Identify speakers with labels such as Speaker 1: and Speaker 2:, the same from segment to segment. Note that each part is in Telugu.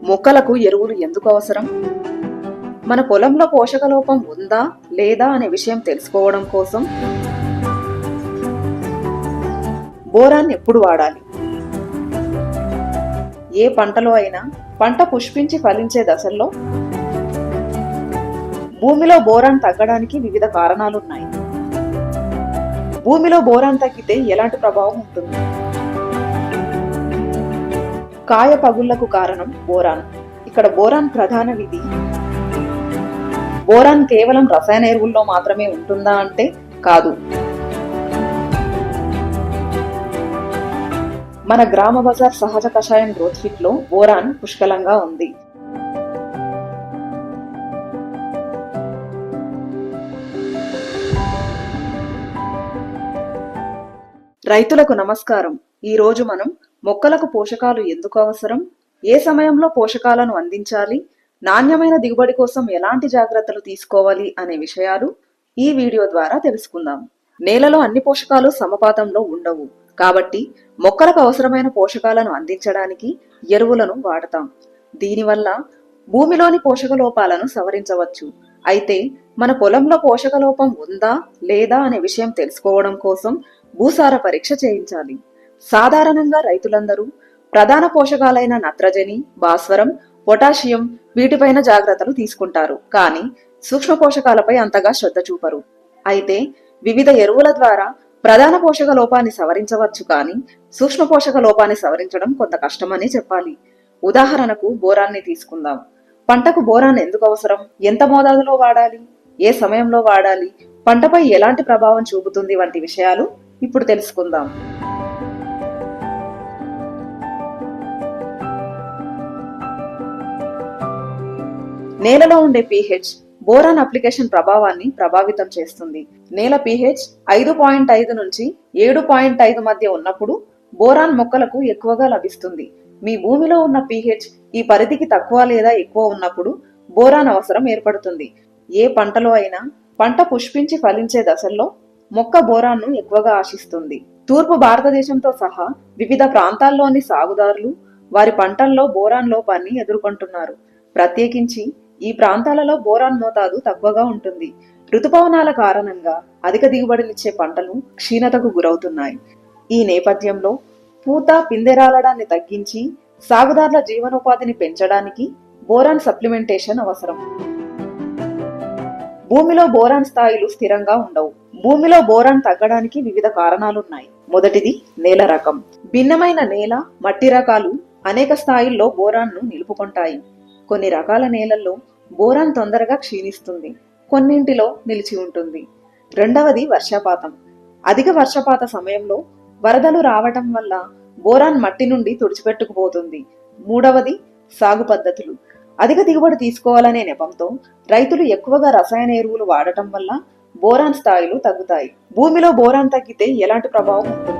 Speaker 1: మొక్కలకు ఎరువులు ఎందుకు అవసరం? మన పొలంలో పోషక లోపం ఉందా లేదా అనే విషయం తెలుసుకోవడం కోసం బోరాన్ ఎప్పుడు వాడాలి? ఏ పంటలో అయినా పంట పుష్పించి ఫలించే దశల్లో భూమిలో బోరాన్ తగ్గడానికి వివిధ కారణాలున్నాయి. భూమిలో బోరాన్ తగ్గితే ఎలాంటి ప్రభావం ఉంటుంది? కాయ పగుళ్లకు కారణం బోరాన్. ఇక్కడ బోరాన్ ప్రధాన విధి. బోరాన్ కేవలం రసాయన ఎరువుల్లో మాత్రమే ఉంటుందా అంటే కాదు. మన గ్రామ బజార్ సహజ కషాయం గ్రోత్ ఫిట్ లో బోరాన్ పుష్కలంగా ఉంది. రైతులకు నమస్కారం. ఈ రోజు మనం మొక్కలకు పోషకాలు ఎందుకు అవసరం, ఏ సమయంలో పోషకాలను అందించాలి, నాణ్యమైన దిగుబడి కోసం ఎలాంటి జాగ్రత్తలు తీసుకోవాలి అనే విషయాలు ఈ వీడియో ద్వారా తెలుసుకుందాం. నేలలో అన్ని పోషకాలు సమపాతంలో ఉండవు, కాబట్టి మొక్కలకు అవసరమైన పోషకాలను అందించడానికి ఎరువులను వాడతాం. దీనివల్ల భూమిలోని పోషక లోపాలను సవరించవచ్చు. అయితే మన పొలంలో పోషక లోపం ఉందా లేదా అనే విషయం తెలుసుకోవడం కోసం భూసార పరీక్ష చేయించాలి. సాధారణంగా రైతులందరూ ప్రధాన పోషకాలైన నత్రజని, భాస్వరం, పొటాషియం వీటిపైన జాగ్రత్తలు తీసుకుంటారు, కానీ సూక్ష్మ పోషకాలపై అంతగా శ్రద్ధ చూపరు. అయితే వివిధ ఎరువుల ద్వారా ప్రధాన పోషక లోపాన్ని సవరించవచ్చు, కానీ సూక్ష్మ పోషక లోపాన్ని సవరించడం కొంత కష్టమని చెప్పాలి. ఉదాహరణకు బోరాన్ని తీసుకుందాం. పంటకు బోరాన్ ఎందుకు అవసరం, ఎంత మోతాదులో వాడాలి, ఏ సమయంలో వాడాలి, పంటపై ఎలాంటి ప్రభావం చూపుతుంది వంటి విషయాలు ఇప్పుడు తెలుసుకుందాం. నేలలో ఉండే pH బోరాన్ అప్లికేషన్ ప్రభావాన్ని ప్రభావితం చేస్తుంది. నేల pH 5.5 నుంచి 7.5 మధ్య ఉన్నప్పుడు బోరాన్ మొక్కలకు ఎక్కువగా లభిస్తుంది. మీ భూమిలో ఉన్న pH ఈ పరిధికి తక్కువ లేదా ఎక్కువ ఉన్నప్పుడు బోరాన్ అవసరం ఏర్పడుతుంది. ఏ పంటలో అయినా పంట పుష్పించి ఫలించే దశల్లో మొక్క బోరాన్ను ఎక్కువగా ఆశిస్తుంది. తూర్పు భారతదేశంతో సహా వివిధ ప్రాంతాల్లోని సాగుదారులు వారి పంటల్లో బోరాన్ లోపాన్ని ఎదుర్కొంటున్నారు. ప్రత్యేకించి ఈ ప్రాంతాలలో బోరాన్ మోతాదు తక్కువగా ఉంటుంది. ఋతుపవనాల కారణంగా అధిక దిగుబడినిచ్చే పంటలు క్షీణతకు గురవుతున్నాయి. ఈ నేపథ్యంలో పూత పిందెరాలడాన్ని తగ్గించి సాగుదారుల జీవనోపాధిని పెంచడానికి బోరాన్ సప్లిమెంటేషన్ అవసరం. భూమిలో బోరాన్ స్థాయిలు స్థిరంగా ఉండవు. భూమిలో బోరాన్ తగ్గడానికి వివిధ కారణాలున్నాయి. మొదటిది నేల రకం. భిన్నమైన నేల, మట్టి రకాలు అనేక స్థాయిల్లో బోరాన్ను నిలుపుకుంటాయి. కొన్ని రకాల నేలల్లో బోరాన్ తొందరగా క్షీణిస్తుంది, కొన్నింటిలో నిలిచి ఉంటుంది. రెండవది వర్షపాతం. అధిక వర్షపాత సమయంలో వరదలు రావటం వల్ల బోరాన్ మట్టి నుండి తుడిచిపెట్టుకుపోతుంది. మూడవది సాగు పద్ధతులు. అధిక దిగుబడి తీసుకోవాలనే నెపంతో రైతులు ఎక్కువగా రసాయన ఎరువులు వాడటం వల్ల బోరాన్ స్థాయిలు తగ్గుతాయి. భూమిలో బోరాన్ తగ్గితే ఎలాంటి ప్రభావం ఉంటుంది?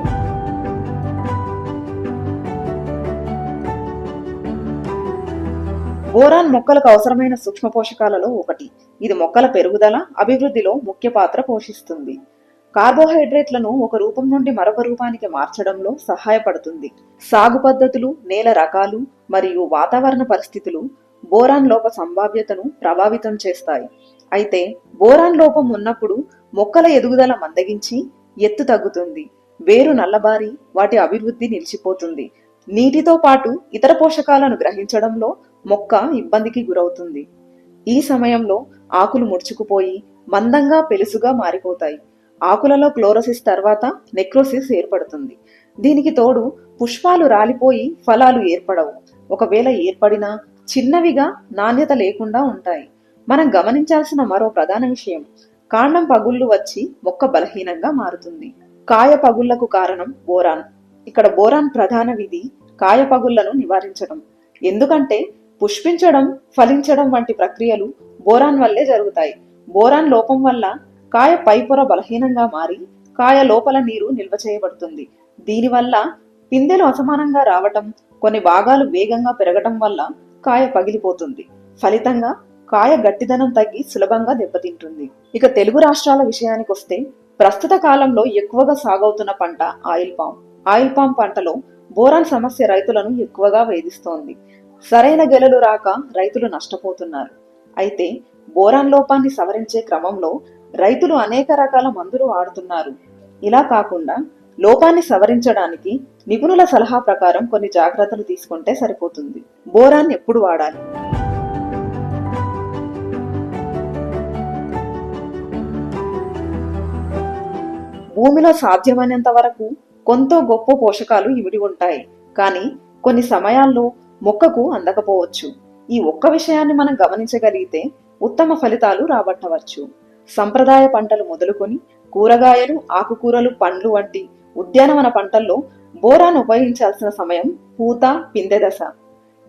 Speaker 1: బోరాన్ మొక్కలకు అవసరమైన సూక్ష్మ పోషకాలలో ఒకటి. ఇది మొక్కల పెరుగుదల, అభివృద్ధిలో ముఖ్య పాత్ర పోషిస్తుంది. కార్బోహైడ్రేట్లను ఒక రూపం నుండి మరొక రూపానికి మార్చడంలో సహాయపడుతుంది. సాగు పద్ధతులు, నేల రకాలు మరియు వాతావరణ పరిస్థితులు బోరాన్ లోప సంభావ్యతను ప్రభావితం చేస్తాయి. అయితే బోరాన్ లోపం ఉన్నప్పుడు మొక్కల ఎదుగుదల మందగించి ఎత్తు తగ్గుతుంది, వేరు నల్లబారి వాటి అభివృద్ధి నిలిచిపోతుంది. నీటితో పాటు ఇతర పోషకాలను గ్రహించడంలో మొక్క ఇబ్బందికి గురవుతుంది. ఈ సమయంలో ఆకులు ముడుచుకుపోయి మందంగా పెలుసుగా మారిపోతాయి. ఆకులలో క్లోరోసిస్ తర్వాత నెక్రోసిస్ ఏర్పడుతుంది. దీనికి తోడు పుష్పాలు రాలిపోయి ఫలాలు ఏర్పడవు. ఒకవేళ ఏర్పడినా చిన్నవిగా, నాణ్యత లేకుండా ఉంటాయి. మనం గమనించాల్సిన మరో ప్రధాన విషయం, కాండం పగుళ్లు వచ్చి మొక్క బలహీనంగా మారుతుంది. కాయ పగుళ్లకు కారణం బోరాన్. ఇక్కడ బోరాన్ ప్రధాన విధి కాయ పగుళ్లను నివారించడం. ఎందుకంటే పుష్పించడం, ఫలించడం వంటి ప్రక్రియలు బోరాన్ వల్లే జరుగుతాయి. బోరాన్ లోపం వల్ల కాయ పైపొర బలహీనంగా మారి కాయ లోపల నీరు నిల్వ చేయబడుతుంది. దీనివల్ల పిందెలు అసమానంగా రావటం, కొన్ని భాగాలు వేగంగా పెరగటం వల్ల కాయ పగిలిపోతుంది. ఫలితంగా కాయ గట్టిదనం తగ్గి సులభంగా దెబ్బతింటుంది. ఇక తెలుగు రాష్ట్రాల విషయానికి వస్తే ప్రస్తుత కాలంలో ఎక్కువగా సాగవుతున్న పంట ఆయిల్ పామ్. ఆయిల్ పామ్ పంటలో బోరాన్ సమస్య రైతులను ఎక్కువగా వేధిస్తోంది. సరైన గెలలు రాక రైతులు నష్టపోతున్నారు. అయితే బోరాన్ లోపాన్ని సవరించే క్రమంలో రైతులు అనేక రకాల మందులు వాడుతున్నారు. ఇలా కాకుండా లోపాన్ని సవరించడానికి నిపుణుల సలహా ప్రకారం కొన్ని జాగ్రత్తలు తీసుకుంటే సరిపోతుంది. బోరాన్ ఎప్పుడు వాడాలి? భూమిలో సాధ్యమైనంత వరకు కొంత గొప్ప పోషకాలు ఇమిడి ఉంటాయి, కానీ కొన్ని సమయాల్లో మొక్కకు అందకపోవచ్చు. ఈ ఒక్క విషయాన్ని మనం గమనించగలిగితే ఉత్తమ ఫలితాలు రాబట్టవచ్చు. సంప్రదాయ పంటలు మొదలుకొని కూరగాయలు, ఆకుకూరలు, పండ్లు వంటి ఉద్యానవన పంటల్లో బోరాన్ ఉపయోగించాల్సిన సమయం పూత, పిందె దశ.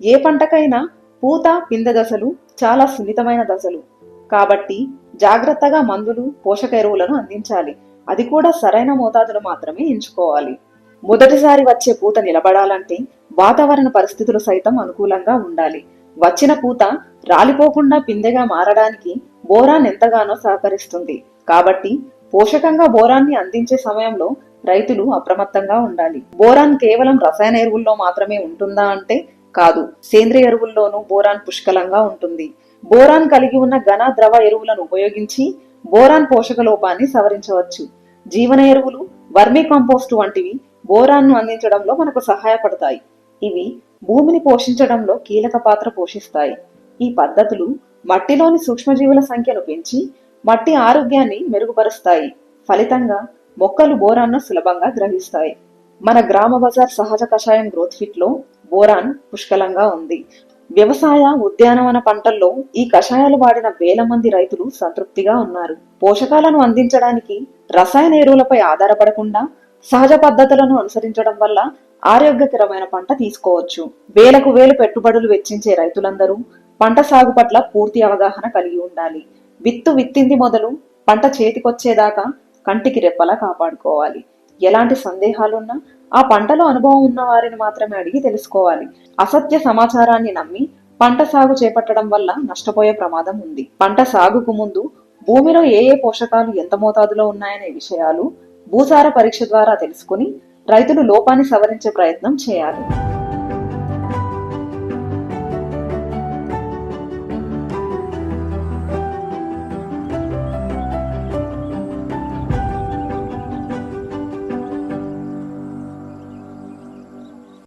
Speaker 1: ఏ పంటకైనా పూత, పిందె దశలు చాలా సున్నితమైన దశలు. కాబట్టి జాగ్రత్తగా మందులు, పోషక ఎరువులను అందించాలి. అది కూడా సరైన మోతాదులు మాత్రమే ఎంచుకోవాలి. మొదటిసారి వచ్చే పూత నిలబడాలంటే వాతావరణ పరిస్థితులు సైతం అనుకూలంగా ఉండాలి. వచ్చిన పూత రాలిపోకుండా పిందెగా మారడానికి బోరాన్ ఎంతగానో సహకరిస్తుంది. కాబట్టి పోషకంగా బోరాన్ని అందించే సమయంలో రైతులు అప్రమత్తంగా ఉండాలి. బోరాన్ కేవలం రసాయన ఎరువుల్లో మాత్రమే ఉంటుందా అంటే కాదు, సేంద్రియ ఎరువుల్లోనూ బోరాన్ పుష్కలంగా ఉంటుంది. బోరాన్ కలిగి ఉన్న ఘన, ద్రవ ఎరువులను ఉపయోగించి బోరాన్ పోషక లోపాన్ని సవరించవచ్చు. జీవన ఎరువులు, వర్మీ కంపోస్టు వంటివి బోరాన్ను అందించడంలో మనకు సహాయపడతాయి. ఇవి భూమిని పోషించడంలో కీలక పాత్ర పోషిస్తాయి. ఈ పద్ధతులు మట్టిలోని సూక్ష్మజీవుల సంఖ్యను పెంచి మట్టి ఆరోగ్యాన్ని మెరుగుపరుస్తాయి. ఫలితంగా మొక్కలు బోరాన్ను సులభంగా గ్రహిస్తాయి. మన గ్రామ బజార్ సహజ కషాయం గ్రోత్ ఫిట్ లో బోరాన్ పుష్కలంగా ఉంది. వ్యవసాయ, ఉద్యానవన పంటల్లో ఈ కషాయాలు వాడిన వేల మంది రైతులు సంతృప్తిగా ఉన్నారు. పోషకాలను అందించడానికి రసాయన ఎరువులపై ఆధారపడకుండా సహజ పద్ధతులను అనుసరించడం వల్ల ఆరోగ్యకరమైన పంట తీసుకోవచ్చు. వేలకు వేలు పెట్టుబడులు వెచ్చించే రైతులందరూ పంట సాగు పట్ల పూర్తి అవగాహన కలిగి ఉండాలి. విత్తింది మొదలు పంట చేతికొచ్చేదాకా కంటికి రెప్పలా కాపాడుకోవాలి. ఎలాంటి సందేహాలున్నా ఆ పంటలో అనుభవం ఉన్న వారిని మాత్రమే అడిగి తెలుసుకోవాలి. అసత్య సమాచారాన్ని నమ్మి పంట సాగు చేపట్టడం వల్ల నష్టపోయే ప్రమాదం ఉంది. పంట సాగుకు ముందు భూమిలో ఏ ఏ పోషకాలు ఎంత మోతాదులో ఉన్నాయనే విషయాలు భూసార పరీక్ష ద్వారా తెలుసుకుని రైతులు లోపాన్ని సవరించే ప్రయత్నం చేయాలి.